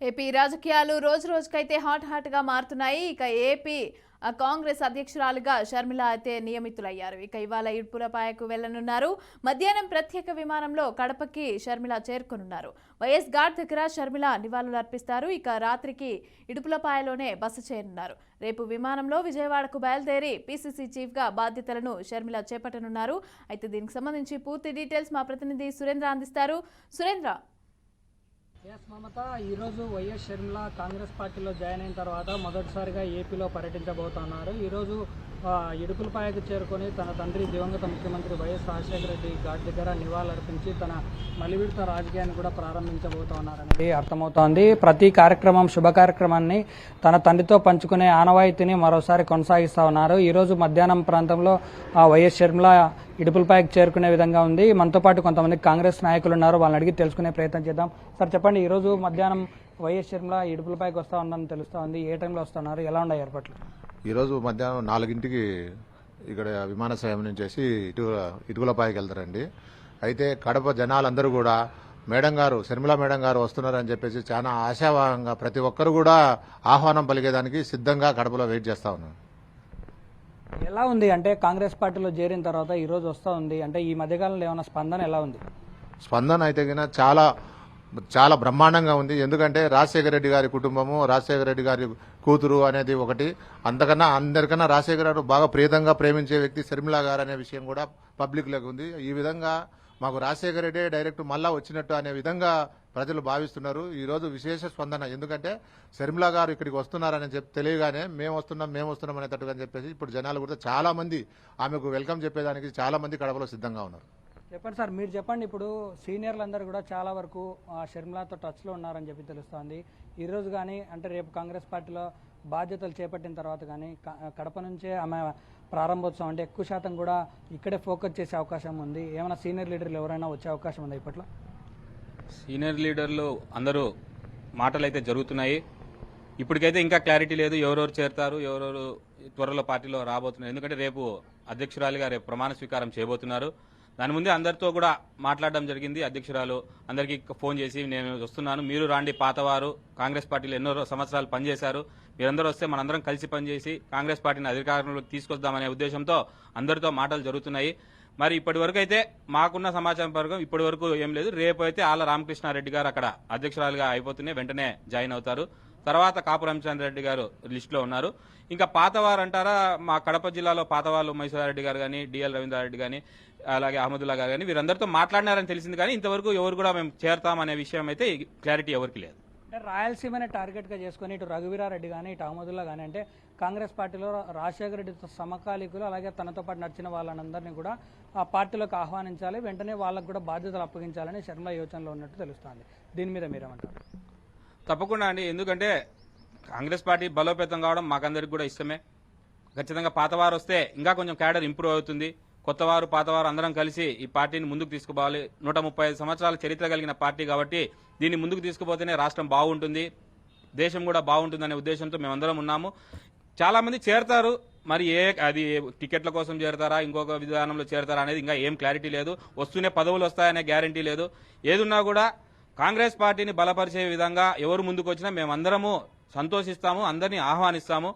AP రాజకీయాలు రోజు రోజుకైతే hot గా మారుతున్నాయి. ఇక ఏపీ కాంగ్రెస్ అధ్యక్షురాలుగా షర్మిల అయితే నియమితులయ్యారు. ఇక ఇవాళ ఇడుపులపాయకు వెళ్లనున్నారు. మధ్యాహ్నం ప్రత్యేక విమానంలో కడపకి షర్మిల చేరుకోనున్నారు. వైఎస్ ఘాట్ దగ్గర షర్మిల నివాళులు అర్పిస్తారు. ఇక రాత్రికి ఇడుపులపాయలోనే బస చేయనున్నారు. రేపు విమానంలో విజయవాడకు బయలుదేరి పీసీసీ చీఫ్ గా బాధ్యతలను షర్మిల చేపట్టనున్నారు. అయితే దీనికి సంబంధించి పూర్తి డీటెయిల్స్ మా ప్రతినిధి సురేంద్ర అందిస్తారు. సురేంద్ర, మమత, ఈరోజు వైఎస్ షర్మిల కాంగ్రెస్ పార్టీలో జాయిన్ అయిన తర్వాత మొదటిసారిగా ఏపీలో పర్యటించబోతున్నారు. ఈరోజు ఇడుపులపాయకు చేరుకొని తన తండ్రి దివంగత ముఖ్యమంత్రి వైఎస్ రాజశేఖర రెడ్డి ఘాట్ దగ్గర నివాళులర్పించి తన మలివిడత రాజకీయాన్ని కూడా ప్రారంభించబోతున్నారనేది అర్థమవుతోంది. ప్రతి కార్యక్రమం, శుభ కార్యక్రమాన్ని తన తండ్రితో పంచుకునే ఆనవాయితీని మరోసారి కొనసాగిస్తా ఉన్నారు. ఈరోజు మధ్యాహ్నం ప్రాంతంలో వైఎస్ షర్మిల ఇడుపులపాయకు చేరుకునే విధంగా ఉంది. మనతో పాటు కొంతమంది కాంగ్రెస్ నాయకులు ఉన్నారు, వాళ్ళని అడిగి తెలుసుకునే ప్రయత్నం చేద్దాం. సార్ చెప్పండి, ఈరోజు మధ్యాహ్నం వైఎస్ షర్మిల ఇడుపులపాయకు వస్తా ఉందని తెలుస్తా ఉంది. ఏ టైంలో వస్తున్నారు, ఎలా ఉన్నాయి ఏర్పాట్లు? ఈరోజు మధ్యాహ్నం 4ంటికి ఇక్కడ విమానాశ్రయం నుంచి ఇటుకులపాయకి వెళ్తారండి. అయితే కడప జనాలందరూ కూడా షర్మిల మేడం గారు వస్తున్నారని చెప్పేసి చాలా ఆశావాహంగా ప్రతి ఒక్కరు కూడా ఆహ్వానం పలికేదానికి సిద్ధంగా కడపలో వెయిట్ చేస్తా ఉన్నారు. ఎలా ఉంది అంటే కాంగ్రెస్ పార్టీలో చేరిన తర్వాత ఈరోజు వస్తూ ఉంది అంటే ఈ మధ్యకాలంలో ఏమైనా స్పందన ఎలా ఉంది? స్పందన అయితే చాలా చాలా బ్రహ్మాండంగా ఉంది. ఎందుకంటే రాజశేఖర రెడ్డి గారి కుటుంబము, రాజశేఖర రెడ్డి గారి కూతురు అనేది ఒకటి, అందరికన్నా రాజశేఖర గారు బాగా ప్రియతంగా ప్రేమించే వ్యక్తి షర్మిల గారు అనే విషయం కూడా పబ్లిక్లోకి ఉంది. ఈ విధంగా మాకు రాజశేఖర రెడ్డి డైరెక్ట్ మళ్ళా వచ్చినట్టు అనే విధంగా ప్రజలు భావిస్తున్నారు. ఈ రోజు విశేష స్పందన, ఎందుకంటే షర్మిల గారు ఇక్కడికి వస్తున్నారని తెలియగానే మేము వస్తున్నాం అనేటట్టుగా చెప్పేసి ఇప్పుడు జనాలు కూడా చాలా మంది ఆమెకు వెల్కమ్ చెప్పేదానికి చాలా మంది కడపలో సిద్ధంగా ఉన్నారు. చెప్పండి సార్, మీరు చెప్పండి. ఇప్పుడు సీనియర్లందరూ కూడా చాలా వరకు షర్మిలతో టచ్లో ఉన్నారని చెప్పి తెలుస్తోంది. ఈరోజు కానీ అంటే రేపు కాంగ్రెస్ పార్టీలో బాధ్యతలు చేపట్టిన తర్వాత కానీ కడప నుంచే ఆమె ప్రారంభోత్సవం అంటే ఎక్కువ శాతం కూడా ఇక్కడే ఫోకస్ చేసే అవకాశం ఉంది. ఏమైనా సీనియర్ లీడర్లు ఎవరైనా వచ్చే అవకాశం ఉంది ఇప్పట్లో? సీనియర్ లీడర్లు అందరూ మాటలు అయితే జరుగుతున్నాయి. ఇప్పటికైతే ఇంకా క్లారిటీ లేదు ఎవరెవరు చేరుతారు, ఎవరెవరు త్వరలో పార్టీలో రాబోతున్నారు. ఎందుకంటే రేపు అధ్యక్షురాలిగా రేపు ప్రమాణ స్వీకారం చేయబోతున్నారు. దాని ముందే అందరితో కూడా మాట్లాడడం జరిగింది. అధ్యక్షురాలు అందరికీ ఫోన్ చేసి నేను వస్తున్నాను, మీరు రాండి, పాతవారు కాంగ్రెస్ పార్టీలో ఎన్నో సంవత్సరాలు పనిచేశారు, మీరందరూ వస్తే మనందరం కలిసి పనిచేసి కాంగ్రెస్ పార్టీని అధికారంలోకి తీసుకొద్దామనే ఉద్దేశంతో అందరితో మాటలు జరుగుతున్నాయి. మరి ఇప్పటి వరకు అయితే మాకున్న సమాచారం ప్రకారం ఇప్పటి వరకు ఏం లేదు. రేపు అయితే ఆళ్ల రామకృష్ణారెడ్డి గారు అక్కడ అధ్యక్షురాలుగా అయిపోతూనే వెంటనే జాయిన్ అవుతారు. తర్వాత కాపు రామచంద్రారెడ్డి గారు లిస్టులో ఉన్నారు. ఇంకా పాతవారు అంటారా, మా కడప జిల్లాలో పాతవాళ్ళు మైసూరారెడ్డి గారు కానీ, డిఎల్ రవీంద్రారెడ్డి కానీ, అలాగే అహ్మదుల్లా గారు కానీ వీరందరితో మాట్లాడినారని తెలిసింది. కానీ ఇంతవరకు ఎవరు కూడా మేము చేరతామనే విషయం అయితే క్లారిటీ ఎవరికి లేదు. అంటే రాయలసీమనే టార్గెట్గా చేసుకుని ఇటు రఘువీరారెడ్డి కానీ ఇటు అహ్మదుల్లా కానీ అంటే కాంగ్రెస్ పార్టీలో రాజశేఖర రెడ్డితో సమకాలీకులు అలాగే తనతో పాటు నడిచిన వాళ్ళందరినీ కూడా ఆ పార్టీలోకి ఆహ్వానించాలి, వెంటనే వాళ్ళకు కూడా బాధ్యతలు అప్పగించాలని షర్మిల యోచనలో ఉన్నట్టు తెలుస్తోంది. దీని మీద మీరేమంటారు? తప్పకుండా అండి, ఎందుకంటే కాంగ్రెస్ పార్టీ బలోపేతం కావడం మాకందరికి కూడా ఇష్టమే. ఖచ్చితంగా పాతవారు వస్తే ఇంకా కొంచెం క్యాడర్ ఇంప్రూవ్ అవుతుంది. కొత్తవారు పాతవారు అందరం కలిసి ఈ పార్టీని ముందుకు తీసుకుపోవాలి. 135 సంవత్సరాల చరిత్ర కలిగిన పార్టీ కాబట్టి దీన్ని ముందుకు తీసుకుపోతేనే రాష్ట్రం బాగుంటుంది, దేశం కూడా బాగుంటుందనే ఉద్దేశంతో మేమందరం ఉన్నాము. చాలా మంది చేరతారు, మరి అది టికెట్ల కోసం చేరతారా, ఇంకొక విధానంలో చేరతారా అనేది ఇంకా ఏం క్లారిటీ లేదు. వస్తూనే పదవులు వస్తాయనే గ్యారంటీ లేదు. ఏదున్నా కూడా కాంగ్రెస్ పార్టీని బలపరిచే విధంగా ఎవరు ముందుకు వచ్చినా మేమందరము సంతోషిస్తాము, అందరినీ ఆహ్వానిస్తాము.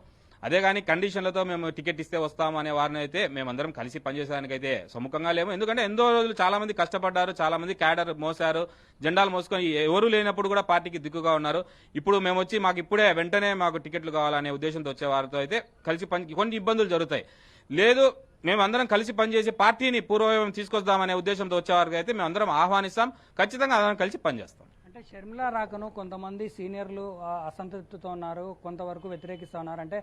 అదే కానీ కండిషన్లతో మేము టికెట్ ఇస్తే వస్తాము అనే వారిని అయితే మేమందరం కలిసి పనిచేసేదానికైతే సముఖంగా లేము. ఎందుకంటే ఎన్నో రోజులు చాలా మంది కష్టపడ్డారు, చాలా మంది క్యాడర్ మోసారు, జెండాలు మోసుకొని ఎవరు లేనప్పుడు కూడా పార్టీకి దిక్కుగా ఉన్నారు. ఇప్పుడు మేము వచ్చి మాకు ఇప్పుడే వెంటనే మాకు టికెట్లు కావాలనే ఉద్దేశంతో వచ్చే వారితో అయితే కలిసి కొన్ని ఇబ్బందులు జరుగుతాయి. లేదు, మేమందరం కలిసి పనిచేసి పార్టీని పూర్వవైభవం తీసుకొద్దామనే ఉద్దేశంతో వచ్చేవారికి అయితే మేమందరం ఆహ్వానిస్తాం, ఖచ్చితంగా అందరం కలిసి పనిచేస్తాం. అంటే షర్మిల రాకను కొంతమంది సీనియర్లు అసంతృప్తితో ఉన్నారు, కొంతవరకు వ్యతిరేకిస్తూ ఉన్నారు. అంటే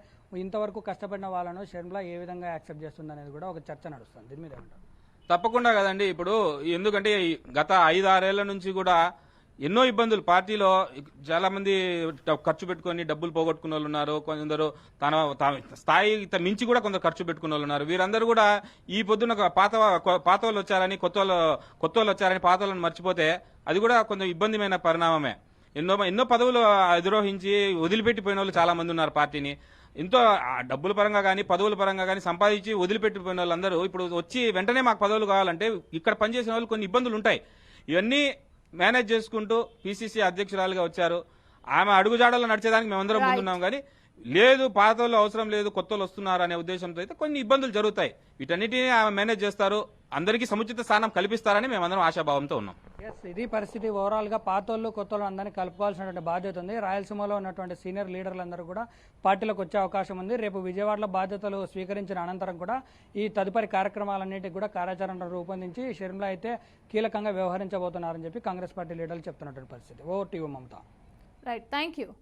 ఇంతవరకు కష్టపడిన వాళ్ళను షర్మిల ఏ విధంగా యాక్సెప్ట్ చేస్తుంది అనేది కూడా ఒక చర్చ నడుస్తుంది. దీని మీద ఏమంటారు? తప్పకుండా కదండి. ఇప్పుడు ఎందుకంటే గత 5-6 ఏళ్ల నుంచి కూడా ఎన్నో ఇబ్బందులు పార్టీలో చాలా మంది ఖర్చు పెట్టుకుని డబ్బులు పోగొట్టుకున్న వాళ్ళు ఉన్నారు, కొందరు తన స్థాయి మించి కూడా కొందరు ఖర్చు పెట్టుకున్న వాళ్ళు ఉన్నారు. వీరందరూ కూడా ఈ పొద్దున పాత వాళ్ళు వచ్చారని కొత్త వాళ్ళు వచ్చారని పాత వాళ్ళని మర్చిపోతే అది కూడా కొంచెం ఇబ్బందిమైన పరిణామమే. ఎన్నో పదవులు అధిరోహించి వదిలిపెట్టిపోయిన వాళ్ళు చాలా మంది ఉన్నారు. పార్టీని ఎంతో డబ్బుల పరంగా కానీ పదవుల పరంగా కానీ సంపాదించి వదిలిపెట్టిపోయిన వాళ్ళందరూ ఇప్పుడు వచ్చి వెంటనే మాకు పదవులు కావాలంటే ఇక్కడ పనిచేసిన వాళ్ళు కొన్ని ఇబ్బందులు ఉంటాయి. ఇవన్నీ మేనేజ్ చేసుకుంటూ పీసీసీ అధ్యక్షురాలుగా వచ్చారు. ఆమె అడుగుజాడల్లో నడిచేదానికి మేమందరం ముందున్నాం కానీ లేదు పాత వాళ్ళు అవసరం లేదు కొత్త వాళ్ళు వస్తున్నారు అనే ఉద్దేశంతో అయితే కొన్ని ఇబ్బందులు జరుగుతాయి. వీటన్నిటిని ఆమె మేనేజ్ చేస్తారు, అందరికీ సముచిత స్థానం కల్పిస్తారని మేమందరం ఆశాభావంతో ఉన్నాం. ఎస్, ఇది పరిస్థితి. ఓవరాల్గా పాతోళ్ళు కొత్తోళ్ళు అందరినీ కలుపుకోవాల్సినటువంటి బాధ్యత ఉంది. రాయలసీమలో ఉన్నటువంటి సీనియర్ లీడర్లందరూ కూడా పార్టీలోకి వచ్చే అవకాశం ఉంది. రేపు విజయవాడలో బాధ్యతలు స్వీకరించిన అనంతరం కూడా ఈ తదుపరి కార్యక్రమాలన్నింటికి కూడా కార్యాచరణ రూపొందించి షర్మిల అయితే కీలకంగా వ్యవహరించబోతున్నారని చెప్పి కాంగ్రెస్ పార్టీ లీడర్లు చెప్తున్నటువంటి పరిస్థితి. Over to you, Mamata. Right, thank you.